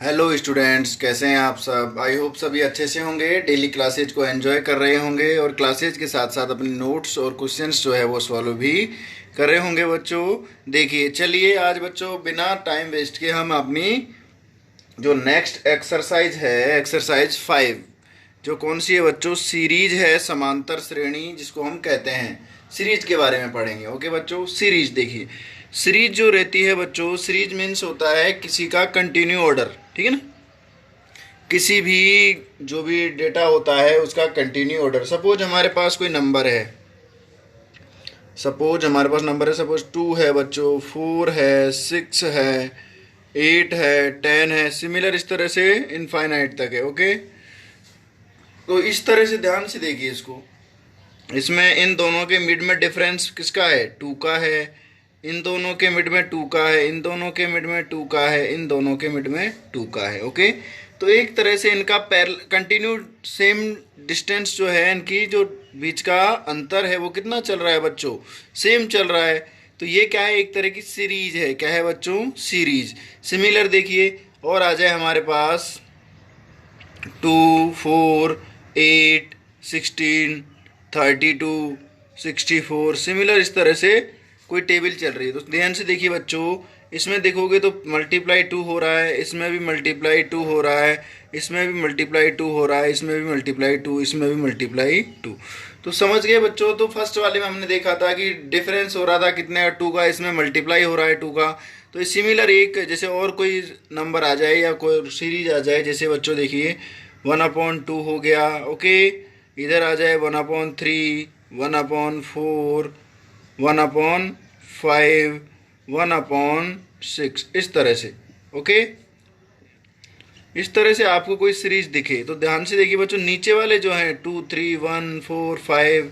Hello students, कैसे हैं आप सब। आई होप सभी अच्छे से होंगे, डेली क्लासेज को एंजॉय कर रहे होंगे और क्लासेज के साथ साथ अपने नोट्स और क्वेश्चंस जो है वो सॉल्व भी कर रहे होंगे बच्चों। देखिए चलिए आज बच्चों बिना टाइम वेस्ट के हम अपनी जो नेक्स्ट एक्सरसाइज है, एक्सरसाइज 5, जो कौन सी है बच्चों, सीरीज है, समांतर श्रेणी जिसको हम कहते हैं, सीरीज के बारे में पढ़ेंगे। ओके बच्चों, सीरीज देखिए, सीरीज जो रहती है बच्चों, सीरीज मीन्स होता है किसी का कंटिन्यू ऑर्डर, ठीक है ना। किसी भी जो भी डेटा होता है उसका कंटिन्यू ऑर्डर। सपोज हमारे पास कोई नंबर है, सपोज हमारे पास नंबर है, सपोज 2 है बच्चों, 4 है, 6 है, 8 है, 10 है, सिमिलर इस तरह से इनफाइनाइट तक है। ओके, तो इस तरह से ध्यान से देखिए इसको। इसमें इन दोनों के मिड में डिफरेंस किसका है, 2 का है। इन दोनों के मिड में 2 का है, इन दोनों के मिड में 2 का है, इन दोनों के मिड में 2 का है। ओके, तो एक तरह से इनका कंटिन्यू सेम डिस्टेंस जो है, इनकी जो बीच का अंतर है वो कितना चल रहा है बच्चों, सेम चल रहा है। तो ये क्या है, एक तरह की सीरीज है। क्या है बच्चों, सीरीज। सिमिलर देखिए और आ जाए हमारे पास 2, 4, 8, 16, 32, 64, सिमिलर इस तरह से कोई टेबल चल रही है। तो ध्यान से देखिए बच्चों, इसमें देखोगे तो मल्टीप्लाई 2 हो रहा है, इसमें भी मल्टीप्लाई 2 हो रहा है, इसमें भी मल्टीप्लाई 2 हो रहा है, इसमें भी मल्टीप्लाई 2, इसमें भी मल्टीप्लाई 2। तो समझ गए बच्चों। तो फर्स्ट वाले में हमने देखा था कि डिफरेंस हो रहा था कितने, 2 का, इसमें मल्टीप्लाई हो रहा है 2 का। तो सिमिलर एक जैसे और कोई नंबर आ जाए या कोई सीरीज आ जाए, जैसे बच्चों देखिए 1/2 हो गया। ओके, इधर आ जाए 1/3, 1/4, 1/5, 1/6, इस तरह से। ओके, इस तरह से आपको कोई सीरीज दिखे तो ध्यान से देखिए बच्चों। नीचे वाले जो हैं 2, 3, 1, 4, 5,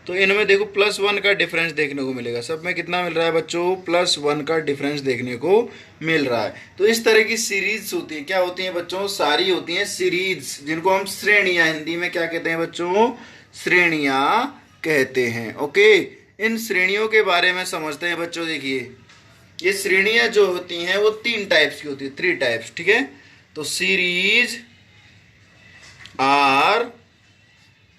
तो इनमें देखो +1 का डिफरेंस देखने को मिलेगा। सब में कितना मिल रहा है बच्चों, +1 का डिफरेंस देखने को मिल रहा है। तो इस तरह की सीरीज होती है। क्या होती है बच्चों, सारी होती हैं सीरीज, जिनको हम श्रेणियां, हिंदी में क्या कहते हैं बच्चों, श्रेणियां कहते हैं। ओके, इन श्रेणियों के बारे में समझते हैं बच्चों। देखिए ये श्रेणियां जो होती हैं वो 3 टाइप्स की होती है, 3 टाइप्स, ठीक है। तो सीरीज आर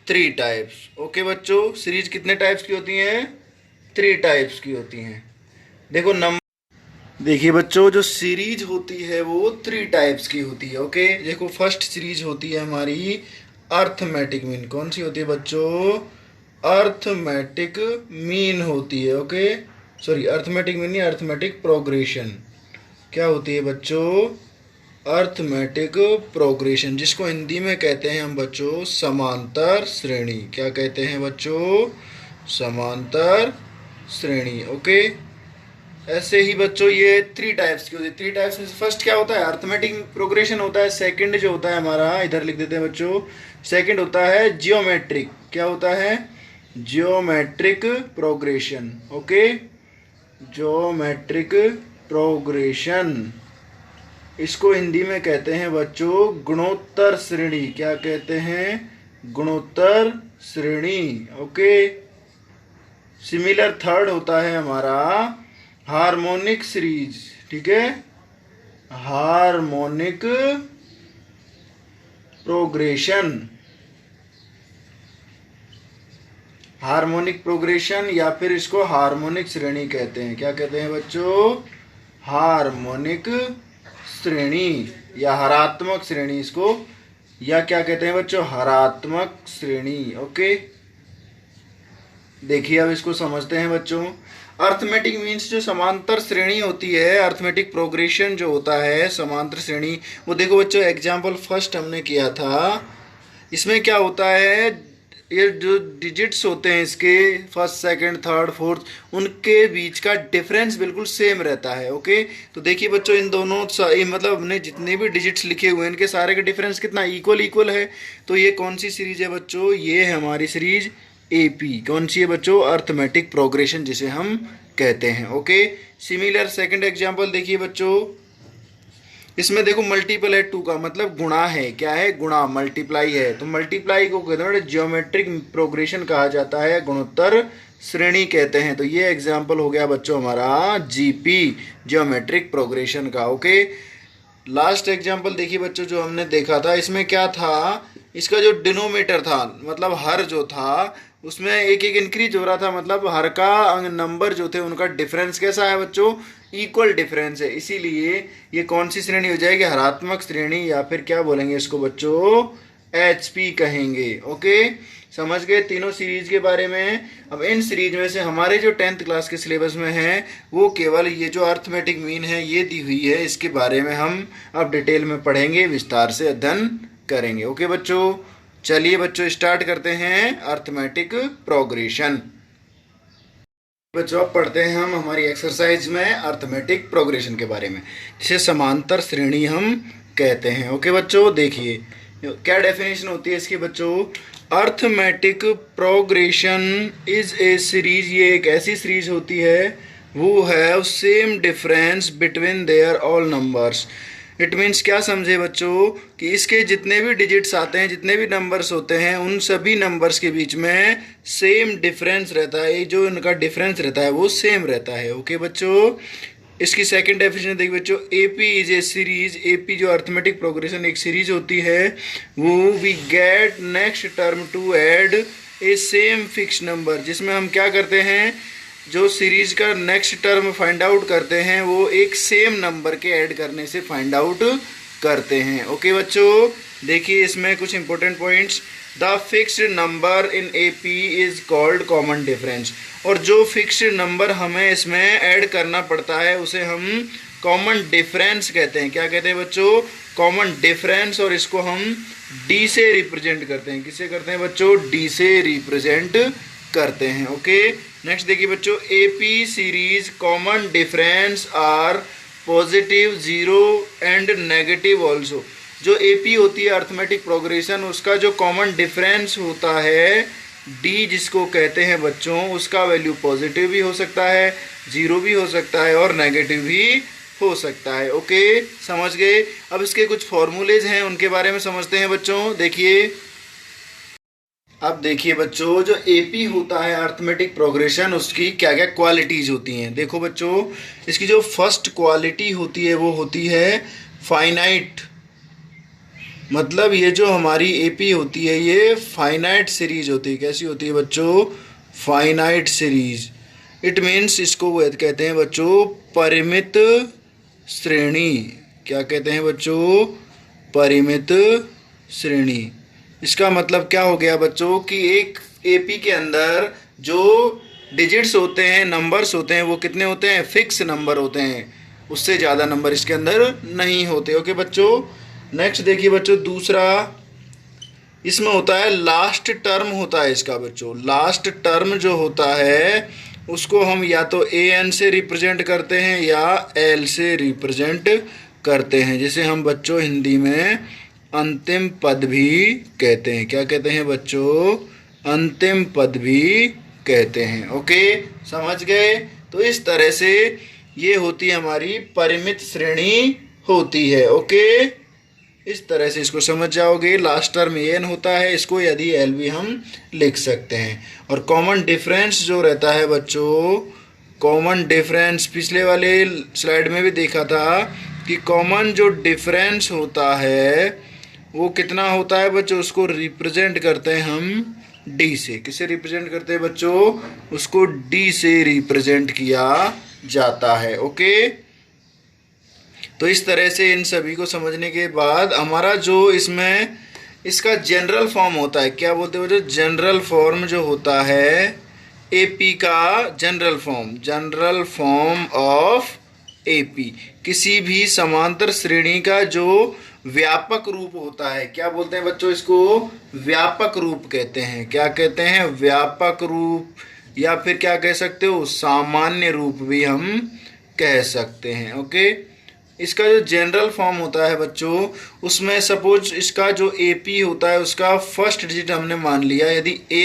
3 टाइप्स। ओके बच्चों, सीरीज कितने टाइप्स की होती हैं, 3 टाइप्स की होती हैं। देखो नंबर, देखिए बच्चों जो सीरीज होती है वो 3 टाइप्स की होती है। ओके, देखो फर्स्ट सीरीज होती है हमारी अर्थमेटिक मीन। कौन सी होती है बच्चों, अर्थमेटिक मीन होती है। ओके, सॉरी अर्थमेटिक मीन नहीं, अर्थमेटिक प्रोग्रेशन। क्या होती है बच्चों, अर्थमेटिक प्रोग्रेशन, जिसको हिंदी में कहते हैं हम बच्चों समांतर श्रेणी। क्या कहते हैं बच्चों, समांतर श्रेणी। ओके, ऐसे ही बच्चों ये 3 टाइप्स की होती है। 3 टाइप्स में फर्स्ट क्या होता है, अर्थमेटिक प्रोग्रेशन होता है। सेकंड जो होता है हमारा, इधर लिख देते हैं बच्चों, सेकंड होता है जियोमेट्रिक। क्या होता है, geometric progression. Okay, geometric progression, इसको हिंदी में कहते हैं बच्चों गुणोत्तर श्रेणी। क्या कहते हैं, गुणोत्तर श्रेणी। ओके, सिमिलर थर्ड होता है हमारा हार्मोनिक सीरीज, ठीक है, हार्मोनिक प्रोग्रेशन, हार्मोनिक प्रोग्रेशन, या फिर इसको हार्मोनिक श्रेणी कहते हैं। क्या कहते हैं बच्चों, हार्मोनिक श्रेणी या हरात्मक श्रेणी इसको, या क्या कहते हैं बच्चों, हरात्मक श्रेणी। ओके, देखिए अब इसको समझते हैं बच्चों। अर्थमेटिक मीन्स जो समांतर श्रेणी होती है, अर्थमेटिक प्रोग्रेशन जो होता है, समांतर श्रेणी, वो देखो बच्चों एग्जाम्पल फर्स्ट हमने किया था। इसमें क्या होता है, ये जो डिजिट्स होते हैं इसके, फर्स्ट, सेकंड, थर्ड, फोर्थ, उनके बीच का डिफरेंस बिल्कुल सेम रहता है। ओके, तो देखिए बच्चों इन दोनों मतलब हमने जितने भी डिजिट्स लिखे हुए हैं इनके सारे का डिफरेंस कितना, इक्वल है। तो ये कौन सी सीरीज है बच्चों, ये है हमारी सीरीज AP। कौन सी है बच्चों, अर्थमेटिक प्रोग्रेशन जिसे हम कहते हैं। ओके, सिमिलर सेकंड एग्जांपल देखिए बच्चों, इसमें देखो मल्टीपल है 2 का, मतलब गुणा है। क्या है, गुणा, मल्टीप्लाई है। तो मल्टीप्लाई को कहते हैं जियोमेट्रिक प्रोग्रेशन कहा जाता है, गुणोत्तर श्रेणी कहते हैं। तो ये एग्जाम्पल हो गया बच्चों हमारा GP, जियोमेट्रिक प्रोग्रेशन का। ओके, लास्ट एग्जाम्पल देखिए बच्चों जो हमने देखा था, इसमें क्या था, इसका जो डिनोमीटर था मतलब हर जो था उसमें एक एक इंक्रीज हो रहा था, मतलब हर का नंबर जो थे उनका डिफरेंस कैसा है बच्चों, इक्वल डिफरेंस है। इसीलिए ये कौन सी श्रेणी हो जाएगी, हरात्मक श्रेणी, या फिर क्या बोलेंगे इसको बच्चों, HP कहेंगे। ओके, समझ गए तीनों सीरीज के बारे में। अब इन सीरीज में से हमारे जो 10th क्लास के सिलेबस में है वो केवल ये जो अर्थमेटिक मीन है ये दी हुई है, इसके बारे में हम अब डिटेल में पढ़ेंगे, विस्तार से अध्ययन करेंगे। ओके बच्चों, चलिए बच्चों स्टार्ट करते हैं अर्थमेटिक प्रोग्रेशन। बच्चों अब पढ़ते हैं हम हमारी एक्सरसाइज में अर्थमेटिक प्रोग्रेशन के बारे में, जिसे समांतर श्रेणी हम कहते हैं। ओके बच्चों, देखिए क्या डेफिनेशन होती है इसकी बच्चों, arithmetic progression is a series, ये एक ऐसी सीरीज होती है वो have same difference between their all numbers. It means क्या समझे बच्चों कि इसके जितने भी डिजिट्स आते हैं, जितने भी नंबर्स होते हैं, उन सभी नंबर्स के बीच में सेम डिफरेंस रहता है, जो इनका डिफरेंस रहता है वो सेम रहता है। ओके बच्चों, इसकी सेकंड डेफिनेशन देखिए बच्चों, AP is a series, AP जो अर्थमेटिक प्रोग्रेशन एक सीरीज होती है वो we get next term to add a same fix number, जिसमें हम क्या करते हैं, जो सीरीज का नेक्स्ट टर्म फाइंड आउट करते हैं वो एक सेम नंबर के ऐड करने से फाइंड आउट करते हैं। ओके बच्चों, देखिए इसमें कुछ important points, the fixed number in AP is called common difference, और जो फिक्स्ड नंबर हमें इसमें ऐड करना पड़ता है उसे हम कॉमन डिफरेंस कहते हैं। क्या कहते हैं बच्चों, कॉमन डिफरेंस, और इसको हम D से रिप्रेजेंट करते हैं। किससे करते हैं बच्चों, D से रिप्रेजेंट करते हैं। ओके, नेक्स्ट देखिए बच्चों, AP series common difference are positive, zero and negative also. जो AP होती है अर्थमेटिक प्रोग्रेशन, उसका जो कॉमन डिफरेंस होता है D जिसको कहते हैं बच्चों, उसका वैल्यू पॉजिटिव भी हो सकता है, जीरो भी हो सकता है और नेगेटिव भी हो सकता है। ओके, समझ गए। अब इसके कुछ फॉर्मूलेज हैं उनके बारे में समझते हैं बच्चों। देखिए, अब देखिए बच्चों जो AP होता है अर्थमेटिक प्रोग्रेशन, उसकी क्या क्या क्वालिटीज होती हैं। देखो बच्चों, इसकी जो फर्स्ट क्वालिटी होती है वो होती है फाइनाइट, मतलब ये जो हमारी AP होती है ये फाइनाइट सीरीज होती है। कैसी होती है बच्चों, फाइनाइट सीरीज। इट मीन्स इसको वो कहते हैं बच्चों परिमित श्रेणी। क्या कहते हैं बच्चों, परिमित श्रेणी। इसका मतलब क्या हो गया बच्चों कि एक AP के अंदर जो डिजिट्स होते हैं, नंबर्स होते हैं, वो कितने होते हैं, फिक्स नंबर होते हैं, उससे ज़्यादा नंबर इसके अंदर नहीं होते। ओके बच्चों, नेक्स्ट देखिए बच्चों, दूसरा इसमें होता है लास्ट टर्म होता है इसका बच्चों। लास्ट टर्म जो होता है उसको हम या तो AN से रिप्रेजेंट करते हैं या L से रिप्रेजेंट करते हैं, जिसे हम बच्चों हिंदी में अंतिम पद भी कहते हैं। क्या कहते हैं बच्चों, अंतिम पद भी कहते हैं। ओके, समझ गए। तो इस तरह से ये होती है हमारी परिमित श्रेणी होती है। ओके, इस तरह से इसको समझ जाओगे। लास्ट टर्म AN होता है, इसको यदि L भी हम लिख सकते हैं। और कॉमन डिफरेंस जो रहता है बच्चों, कॉमन डिफरेंस पिछले वाले स्लाइड में भी देखा था कि कॉमन जो डिफरेंस होता है वो कितना होता है बच्चों, उसको रिप्रेजेंट करते हैं हम D से। किसे रिप्रेजेंट करते हैं बच्चों, उसको D से रिप्रेजेंट किया जाता है। ओके, तो इस तरह से इन सभी को समझने के बाद हमारा जो इसमें इसका जनरल फॉर्म होता है, क्या बोलते हैं बच्चों, जनरल फॉर्म जो होता है AP का जनरल फॉर्म ऑफ AP, किसी भी समांतर श्रेणी का जो व्यापक रूप होता है, क्या बोलते हैं बच्चों, इसको व्यापक रूप कहते हैं। क्या कहते हैं, व्यापक रूप, या फिर क्या कह सकते हो, सामान्य रूप भी हम कह सकते हैं। ओके, इसका जो जनरल फॉर्म होता है बच्चों, उसमें सपोज इसका जो AP होता है उसका फर्स्ट डिजिट हमने मान लिया, यदि A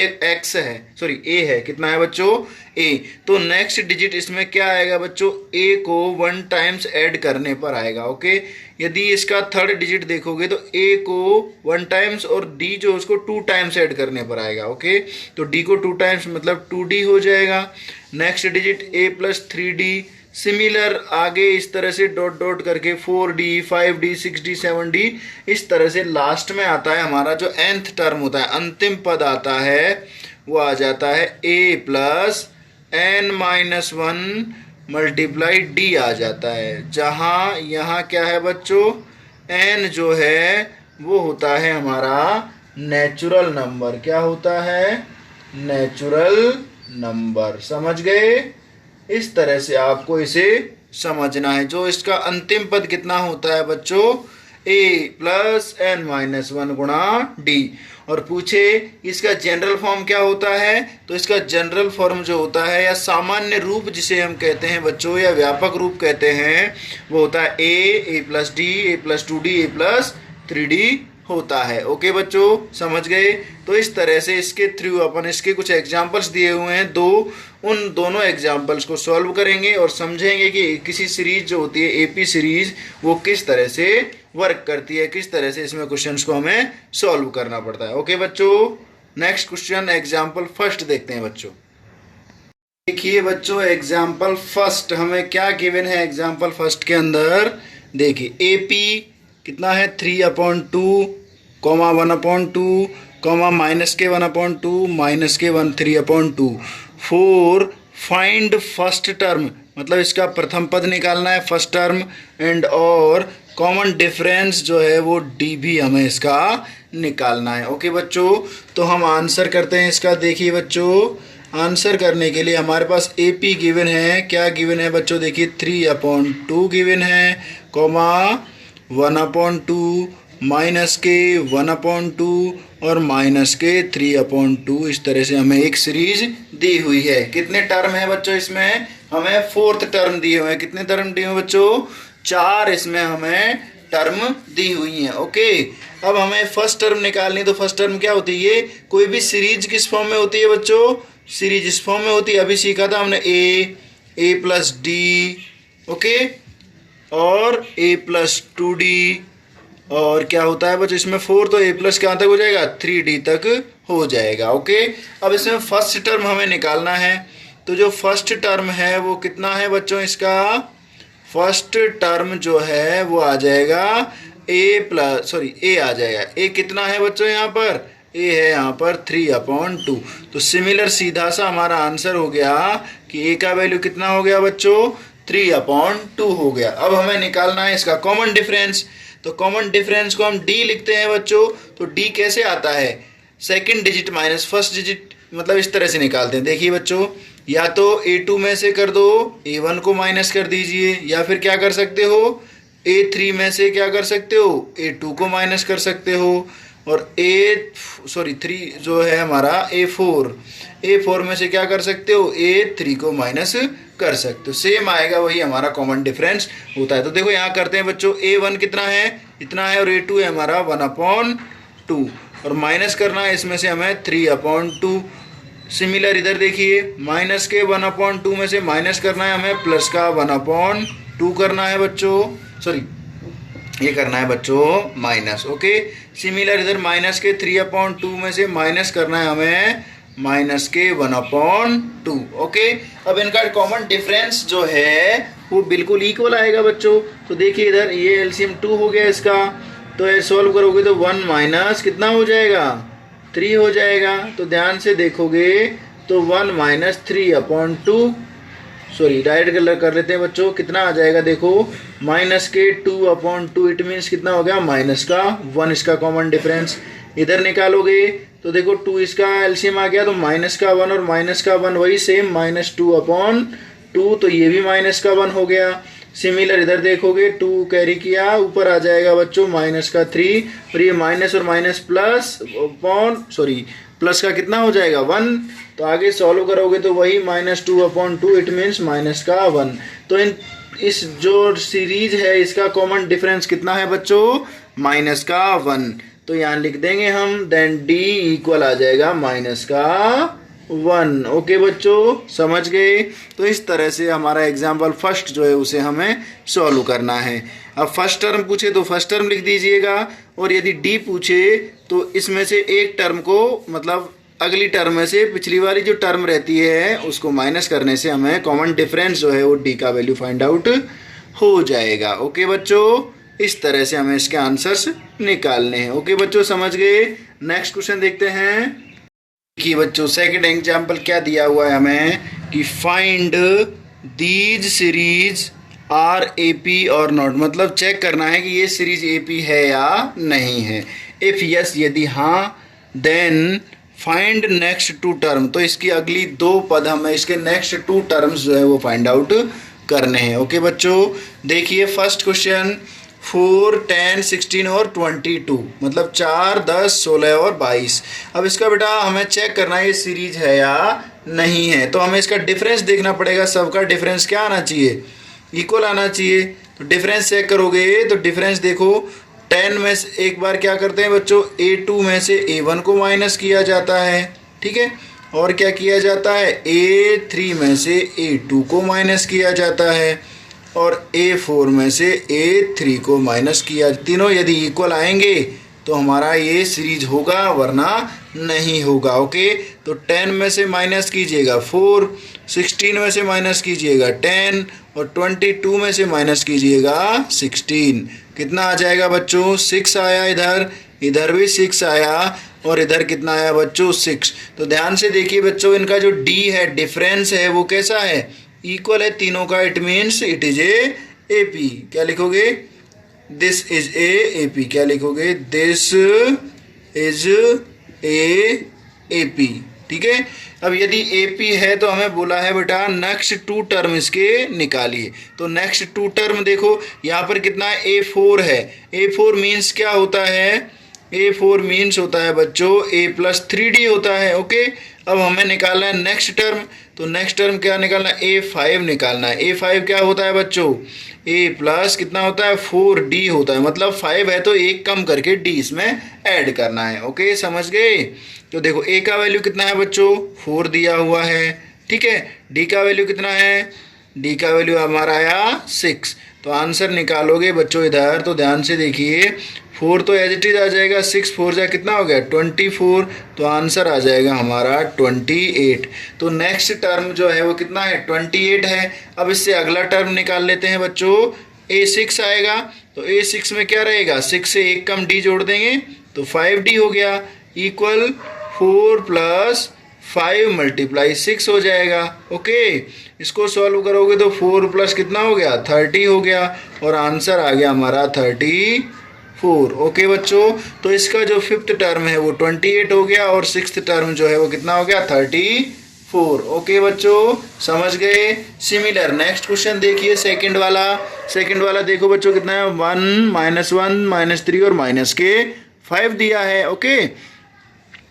है, कितना है बच्चों, A, तो नेक्स्ट डिजिट इसमें क्या आएगा बच्चों, A को 1 टाइम्स ऐड करने पर आएगा। ओके, यदि इसका थर्ड डिजिट देखोगे तो A को 1 टाइम्स और D जो उसको 2 टाइम्स ऐड करने पर आएगा। ओके, तो D को 2 टाइम्स मतलब 2D हो जाएगा। Next digit A + 3D, similar आगे इस तरह से डॉट डॉट करके 4D 5D 6D 7D इस तरह से लास्ट में आता है हमारा जो nth टर्म होता है, अंतिम पद आता है, वो आ जाता है a plus n-1 multiply d आ जाता है, जहाँ यहाँ क्या है बच्चों, n जो है वो होता है हमारा नेचुरल नंबर। क्या होता है? Natural number. समझ गए? इस तरह से आपको इसे समझना है। जो इसका अंतिम पद कितना होता है बच्चों, a प्लस n-1 गुणा d। और पूछे इसका जनरल फॉर्म क्या होता है, तो इसका जनरल फॉर्म जो होता है या सामान्य रूप जिसे हम कहते हैं बच्चों, या व्यापक रूप कहते हैं, वो होता है a plus d, a plus 2d, a plus 3d होता है। ओके बच्चों, समझ गए? तो इस तरह से इसके थ्रू अपन इसके कुछ एग्जाम्पल्स दिए हुए हैं दो, उन दोनों एग्जाम्पल्स को सॉल्व करेंगे और समझेंगे कि किसी सीरीज जो होती है एपी सीरीज वो किस तरह से वर्क करती है, किस तरह से इसमें क्वेश्चंस को हमें सॉल्व करना पड़ता है। ओके बच्चों, नेक्स्ट क्वेश्चन एग्जाम्पल फर्स्ट देखते हैं बच्चों। देखिए बच्चों, एग्जाम्पल फर्स्ट हमें क्या गिवन है। एग्जाम्पल फर्स्ट के अंदर देखिए एपी कितना है 3/2, 1/2, माइनस के 1/2, माइनस के 3/2। 4 फाइंड फर्स्ट टर्म, मतलब इसका प्रथम पद निकालना है, फर्स्ट टर्म, एंड और कॉमन डिफरेंस जो है वो डी भी हमें इसका निकालना है। ओके बच्चों, तो हम आंसर करते हैं इसका। देखिए बच्चों, आंसर करने के लिए हमारे पास एपी गिवन है। क्या गिवन है बच्चों? देखिए 3/2 गिवन है, 1/2, माइनस के 1/2 और माइनस के 3/2। इस तरह से हमें एक सीरीज दी हुई है। कितने टर्म है बच्चों इसमें? हमें फोर्थ टर्म दिए हुए हैं। कितने टर्म दिए हुए बच्चों? 4 इसमें हमें टर्म दी हुई हैं। ओके, अब हमें फर्स्ट टर्म निकालनी है। तो फर्स्ट टर्म क्या होती है? कोई भी सीरीज किस फॉर्म में होती है बच्चों? सीरीज इस फॉर्म में होती है। अभी सीखा था हमने a प्लस d, ओके, और a प्लस 2d, और क्या होता है बच्चों इसमें 4, तो a प्लस कहाँ तक हो जाएगा? 3d तक हो जाएगा। ओके, अब इसमें फर्स्ट टर्म हमें निकालना है। तो जो फर्स्ट टर्म है वो कितना है बच्चों? इसका फर्स्ट टर्म जो है वो आ जाएगा a आ जाएगा। a कितना है बच्चों यहाँ पर? a है यहाँ पर 3/2। तो सिमिलर सीधा सा हमारा आंसर हो गया कि a का वैल्यू कितना हो गया बच्चों? 3/2 हो गया। अब हमें निकालना है इसका कॉमन डिफरेंस। तो कॉमन डिफरेंस को हम d लिखते हैं बच्चों। तो d कैसे आता है? Second digit minus first digit, मतलब इस तरह से निकालते हैं। देखिए बच्चों, या तो a2 में से कर दो, a1 को माइनस कर दीजिए, या फिर क्या कर सकते हो, a3 में से क्या कर सकते हो, a2 को माइनस कर सकते हो, और 3 जो है हमारा a4 में से क्या कर सकते हो, a3 को माइनस कर सकते हो। सेम आएगा, वही हमारा कॉमन डिफरेंस होता है। तो देखो यहाँ करते हैं बच्चों, a1 कितना है, इतना है, और a2 है हमारा 1/2, और माइनस करना है इसमें से हमें 3/2। सिमिलर इधर देखिए, माइनस के 1/2 में से माइनस करना है हमें प्लस का 1/2 करना है बच्चों, सॉरी ये करना है बच्चों माइनस। ओके, सिमिलर इधर माइनस के 3/2 में से माइनस करना है हमें माइनस के 1/2। ओके, अब इनका कॉमन डिफरेंस जो है वो बिल्कुल इक्वल आएगा बच्चों। तो देखिए इधर ये एलसीएम 2 हो गया इसका, तो ये सॉल्व करोगे तो 1 माइनस कितना हो जाएगा, 3 हो जाएगा। तो ध्यान से देखोगे तो 1 माइनस 3/2, सॉरी डायरेक्ट कलर कर लेते हैं बच्चों, कितना आ जाएगा देखो, माइनस के 2/2, इट मीन्स कितना हो गया, माइनस का 1 इसका कॉमन डिफरेंस। इधर निकालोगे तो देखो 2 इसका एलसीएम आ गया, तो माइनस का 1 और माइनस का 1 वही सेम, -2/2, तो ये भी माइनस का 1 हो गया। सिमिलर इधर देखोगे 2 कैरी किया, ऊपर आ जाएगा बच्चों माइनस का 3, और ये माइनस और माइनस प्लस प्लस का कितना हो जाएगा 1। तो आगे सॉल्व करोगे तो वही -2/2, इट मीन्स माइनस का 1। तो इस जो सीरीज है इसका कॉमन डिफरेंस कितना है बच्चों, माइनस का 1। तो यहाँ लिख देंगे हम, देन d इक्वल आ जाएगा माइनस का 1। ओके बच्चों, समझ गए। तो इस तरह से हमारा एग्जाम्पल फर्स्ट जो है उसे हमें सॉल्व करना है। अब फर्स्ट टर्म पूछे तो फर्स्ट टर्म लिख दीजिएगा, और यदि डी पूछे तो इसमें से एक टर्म को मतलब अगली टर्म में से पिछली वाली जो टर्म रहती है उसको माइनस करने से हमें कॉमन डिफरेंस जो है वो डी का वैल्यू फाइंड आउट हो जाएगा। ओके बच्चों, इस तरह से हमें इसके आंसर्स निकालने हैं। ओके बच्चों, समझ गए। नेक्स्ट क्वेश्चन देखते हैं कि बच्चों सेकंड एग्जांपल क्या दिया हुआ है हमें कि find these series are A P not, मतलब चेक करना है कि ये सीरीज एपी है या नहीं है। इफ यस, यदि हाँ, then find next two term, तो इसकी अगली दो पद हमें इसके नेक्स्ट टू टर्म्स जो है वो फाइंड आउट करने हैं। ओके बच्चों, देखिए फर्स्ट क्वेश्चन 4, 10, 16 और 22, मतलब 4, 10, 16 और 22। अब इसका बेटा हमें चेक करना है ये सीरीज है या नहीं है, तो हमें इसका डिफरेंस देखना पड़ेगा। सबका डिफरेंस क्या आना चाहिए, इक्वल आना चाहिए। तो डिफरेंस चेक करोगे तो डिफरेंस देखो, 10 में से एक बार क्या करते हैं बच्चों, A2 में से A1 को माइनस किया जाता है, ठीक है, और क्या किया जाता है, A3 में से A2 को माइनस किया जाता है, और A4 में से A3 को माइनस किया। तीनों यदि इक्वल आएंगे तो हमारा ये सीरीज होगा, वरना नहीं होगा। ओके, तो 10 में से माइनस कीजिएगा 4, 16 में से माइनस कीजिएगा 10 और 22 में से माइनस कीजिएगा 16। कितना आ जाएगा बच्चों, 6 आया। इधर भी 6 आया, और इधर कितना आया बच्चों, 6। तो ध्यान से देखिए बच्चों, इनका जो डी है, डिफरेंस है, वो कैसा है, इक्वल है तीनों का। It means it is A P. क्या लिखोगे, दिस इज ए पी। क्या लिखोगे, दिस इज ए पी। ठीक है, अब यदि ए पी है तो हमें बोला है बेटा नेक्स्ट टू टर्म इसके निकालिए। तो नेक्स्ट टू टर्म देखो, यहाँ पर कितना है, A4 है। A4 मीन्स क्या होता है, A4 मीन्स होता है बच्चों A+3D होता है। ओके, अब हमें निकालना है नेक्स्ट टर्म, तो नेक्स्ट टर्म क्या निकालना है, A5 निकालना है। A5 क्या होता है बच्चों, A+ कितना होता है, 4D होता है, मतलब 5 है तो एक कम करके D इसमें ऐड करना है। ओके, समझ गए। तो देखो A का वैल्यू कितना है बच्चों, 4 दिया हुआ है, ठीक है। D का वैल्यू कितना है, D का वैल्यू हमारा आया 6। तो आंसर निकालोगे बच्चों इधर, तो ध्यान से देखिए, 4 तो एज इट इज आ जाएगा, 6 4 जा कितना हो गया 24, तो आंसर आ जाएगा हमारा 28। तो नेक्स्ट टर्म जो है वो कितना है, 28 है। अब इससे अगला टर्म निकाल लेते हैं बच्चों, A6 आएगा। तो A6 में क्या रहेगा, 6 से एक कम D जोड़ देंगे तो 5D हो गया, इक्वल 4 + 5 × 6 हो जाएगा। ओके, इसको सॉल्व करोगे तो 4 प्लस कितना हो गया, 30 हो गया, और आंसर आ गया हमारा 34। ओके बच्चों, तो इसका जो फिफ्थ टर्म है वो 28 हो गया, और सिक्स्थ टर्म जो है वो कितना हो गया, 34। ओके बच्चों, समझ गए। सिमिलर नेक्स्ट क्वेश्चन देखिए, सेकंड वाला देखो बच्चों कितना है, 1 -1 -3 और -5 दिया है। ओके,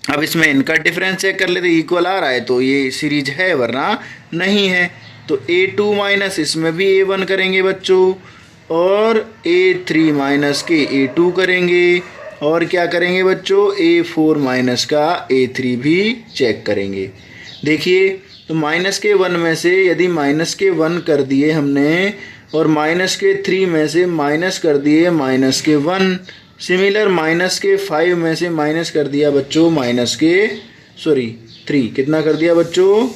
अब इसमें इनका डिफरेंस चेक कर लेते, इक्वल आ रहा है तो ये सीरीज है, वरना नहीं है। तो A2 माइनस इसमें भी A1 करेंगे बच्चों, और A3 माइनस के A2 करेंगे, और क्या करेंगे बच्चों, A4 माइनस का A3 भी चेक करेंगे। देखिए, तो -1 में से यदि -1 कर दिए हमने, और -3 में से माइनस कर दिए -1, सिमिलर -5 में से माइनस कर दिया बच्चों -3, कितना कर दिया बच्चों,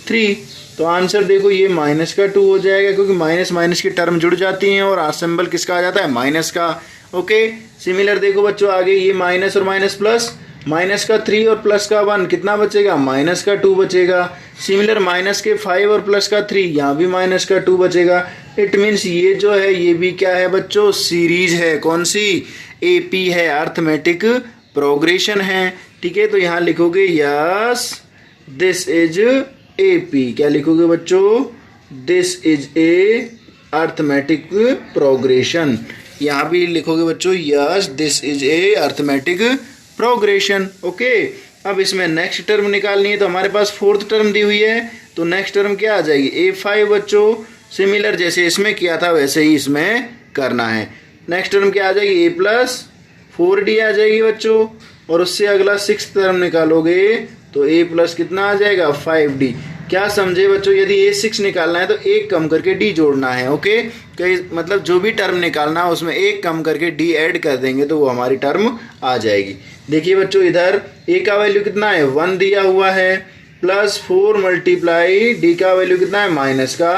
3। तो आंसर देखो ये -2 हो जाएगा, क्योंकि माइनस की टर्म जुड़ जाती हैं और सिंबल किसका आ जाता है, माइनस का। ओके, सिमिलर देखो बच्चों आगे, ये माइनस और माइनस प्लस, -3 और +1 कितना बचेगा, -2 बचेगा। सिमिलर -5 और +3, यहाँ भी -2 बचेगा। इट मीन्स ये जो है ये भी क्या है बच्चों, सीरीज है। कौन सी, AP है, अर्थमेटिक प्रोग्रेशन है। ठीक है, तो यहाँ लिखोगे यस दिस इज AP। क्या लिखोगे बच्चों, this is a arithmetic progression. यहाँ भी लिखोगे बच्चों yes this is a arithmetic progression. Okay, अब इसमें नेक्स्ट टर्म निकालनी है, तो हमारे पास फोर्थ टर्म दी हुई है, तो नेक्स्ट टर्म क्या आ जाएगी, A5 बच्चों। सिमिलर जैसे इसमें किया था वैसे ही इसमें करना है। नेक्स्ट टर्म क्या आ जाएगी, A+4D आ जाएगी बच्चों, और उससे अगला सिक्स्थ टर्म निकालोगे तो A+ कितना आ जाएगा, 5D। क्या समझे बच्चों, यदि A6 निकालना है तो एक कम करके D जोड़ना है। ओके, कई मतलब जो भी टर्म निकालना है उसमें एक कम करके डी ऐड कर देंगे तो वो हमारी टर्म आ जाएगी। देखिए बच्चों इधर ए का वैल्यू कितना है 1 दिया हुआ है, प्लस 4 मल्टीप्लाई डी का वैल्यू कितना है माइनस का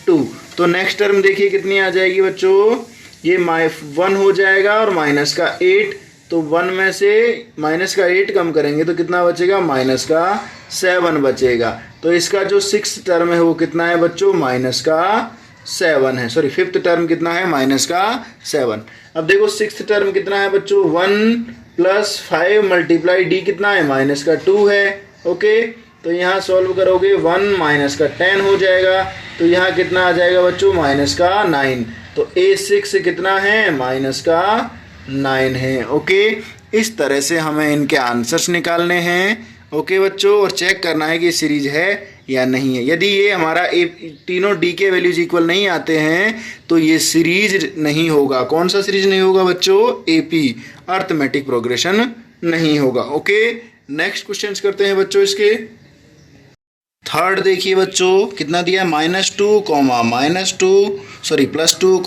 2। तो नेक्स्ट टर्म देखिए कितनी आ जाएगी बच्चों, ये 1 हो जाएगा और माइनस का 8। तो 1 में से माइनस का 8 कम करेंगे तो कितना बचेगा, माइनस का 7 बचेगा। तो इसका जो 6th टर्म है वो कितना है बच्चों, माइनस का 7 है। सॉरी 5th टर्म कितना है, माइनस का 7। अब देखो 6th टर्म कितना है बच्चों, 1 प्लस 5 मल्टीप्लाई डी कितना है, माइनस का 2 है। ओके, तो यहाँ सॉल्व करोगे 1 माइनस का 10 हो जाएगा। तो यहाँ कितना आ जाएगा बच्चों, माइनस का 9। तो A6 कितना है, माइनस का 9 है। ओके, इस तरह से हमें इनके आंसर्स निकालने हैं। ओके बच्चों, और चेक करना है कि सीरीज है या नहीं है। यदि ये हमारा तीनों डी के वैल्यूज इक्वल नहीं आते हैं तो ये सीरीज नहीं होगा। कौन सा सीरीज नहीं होगा बच्चों, AP अर्थमेटिक प्रोग्रेशन नहीं होगा। ओके, नेक्स्ट क्वेश्चन करते हैं बच्चों इसके। थर्ड देखिए बच्चों कितना दिया, -2 +2 -2 +2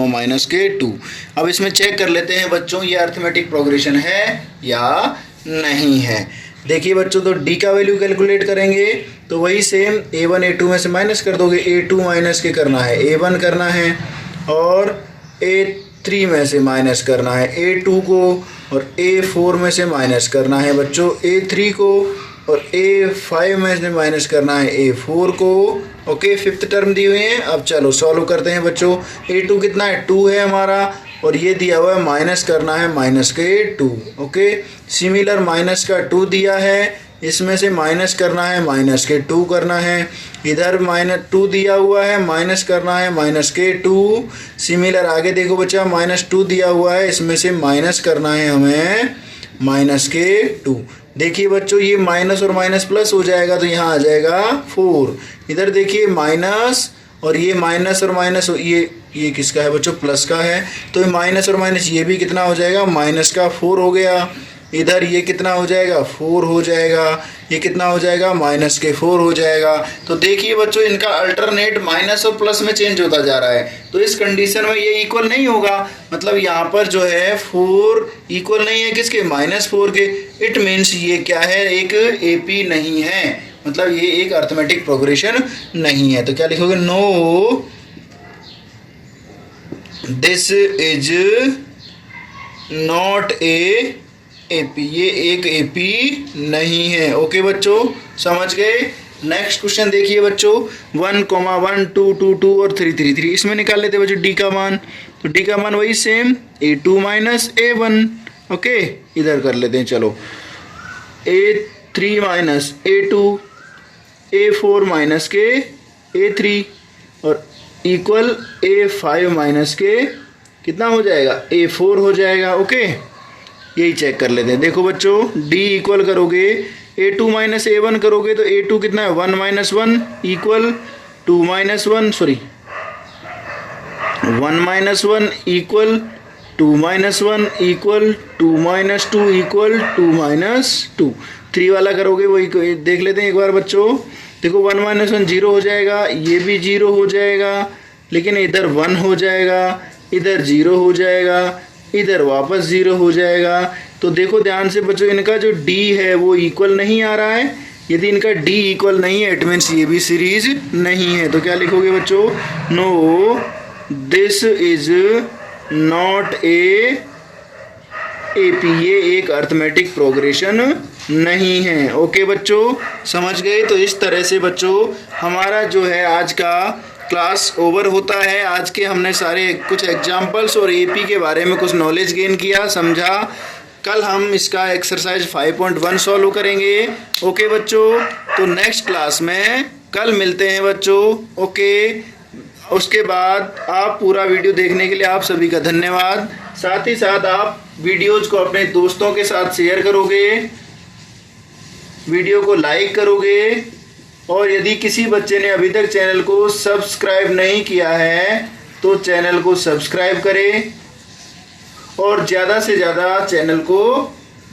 -2 अब इसमें चेक कर लेते हैं बच्चों ये अर्थमेटिक प्रोग्रेशन है या नहीं है। देखिए बच्चों, तो डी का वैल्यू कैलकुलेट करेंगे तो वही सेम A1 A2 में से माइनस कर दोगे। A2 माइनस के करना है A1 करना है, और A3 में से माइनस करना है A2 को, और A4 में से माइनस करना है बच्चों A3 को, और A5 में से माइनस करना है A4 को। ओके, 5th टर्म दी हुई है। अब चलो सॉल्व करते हैं बच्चों। A2 कितना है, 2 है हमारा, और ये दिया हुआ है माइनस करना है माइनस के 2। ओके, सिमिलर माइनस का 2 दिया है, इसमें से माइनस करना है माइनस के 2 करना है। इधर -2 दिया हुआ है, माइनस करना है माइनस के 2। सिमिलर आगे देखो बच्चा, -2 दिया हुआ है, इसमें से माइनस करना है हमें माइनस के 2। देखिए बच्चों, ये माइनस और माइनस प्लस हो जाएगा तो यहाँ आ जाएगा 4। इधर देखिए माइनस, और ये माइनस और माइनस, ये किसका है बच्चों, प्लस का है। तो ये माइनस और माइनस ये भी कितना हो जाएगा, माइनस का 4 हो गया। इधर ये कितना हो जाएगा, 4 हो जाएगा। ये कितना हो जाएगा, माइनस के 4 हो जाएगा। तो देखिए बच्चों, इनका अल्टरनेट माइनस और प्लस में चेंज होता जा रहा है। तो इस कंडीशन में ये इक्वल नहीं होगा, मतलब यहाँ पर जो है 4 इक्वल नहीं है किसके, -4 के। इट मीन्स ये क्या है, एक AP नहीं है, मतलब ये एक अर्थमेटिक प्रोग्रेशन नहीं है। तो क्या लिखोगे, no this is not a AP, ये एक AP नहीं है। ओके बच्चों, समझ गए। नेक्स्ट क्वेश्चन देखिए बच्चों, 1, 1, 2, 2, 2 और 3, 3, 3। इसमें निकाल लेते हैं बच्चों डी का मान। तो डी का मान वही same A2 minus A1। Okay, इधर कर लेते हैं, चलो A3 minus A2, A4 minus के A3, और इक्वल A5 माइनस के कितना हो जाएगा, A4 हो जाएगा। ओके, यही चेक कर लेते हैं। देखो बच्चों, D इक्वल करोगे A2 माइनस A1 करोगे तो A2 कितना है, 1 - 1 equal 2 - 1, sorry 1 - 1 equal 2 - 1 equal 2 - 2 equal 2 - 2। 3 वाला करोगे वही देख लेते हैं एक बार बच्चों। देखो 1 - 1 0 हो जाएगा, ये भी 0 हो जाएगा, लेकिन इधर 1 हो जाएगा, इधर 0 हो जाएगा, इधर वापस 0 हो जाएगा। तो देखो ध्यान से बच्चों, इनका जो D है वो इक्वल नहीं आ रहा है। यदि इनका D इक्वल नहीं है इट मीन्स ये भी सीरीज नहीं है। तो क्या लिखोगे बच्चों, no this is not a AP, ये एक अर्थमेटिक प्रोग्रेशन नहीं है। ओके बच्चों, समझ गए। तो इस तरह से बच्चों हमारा जो है आज का क्लास ओवर होता है। आज के हमने सारे कुछ एग्जाम्पल्स और AP के बारे में कुछ नॉलेज गेन किया, समझा। कल हम इसका एक्सरसाइज 5.1 सॉल्व करेंगे। ओके बच्चों, तो नेक्स्ट क्लास में कल मिलते हैं बच्चों। ओके, उसके बाद आप पूरा वीडियो देखने के लिए आप सभी का धन्यवाद। साथ ही साथ आप वीडियोज को अपने दोस्तों के साथ शेयर करोगे, वीडियो को लाइक करोगे, और यदि किसी बच्चे ने अभी तक चैनल को सब्सक्राइब नहीं किया है तो चैनल को सब्सक्राइब करें, और ज़्यादा से ज़्यादा चैनल को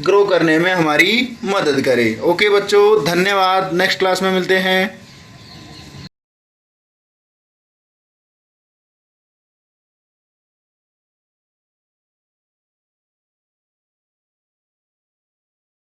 ग्रो करने में हमारी मदद करें। ओके बच्चों, धन्यवाद। नेक्स्ट क्लास में मिलते हैं।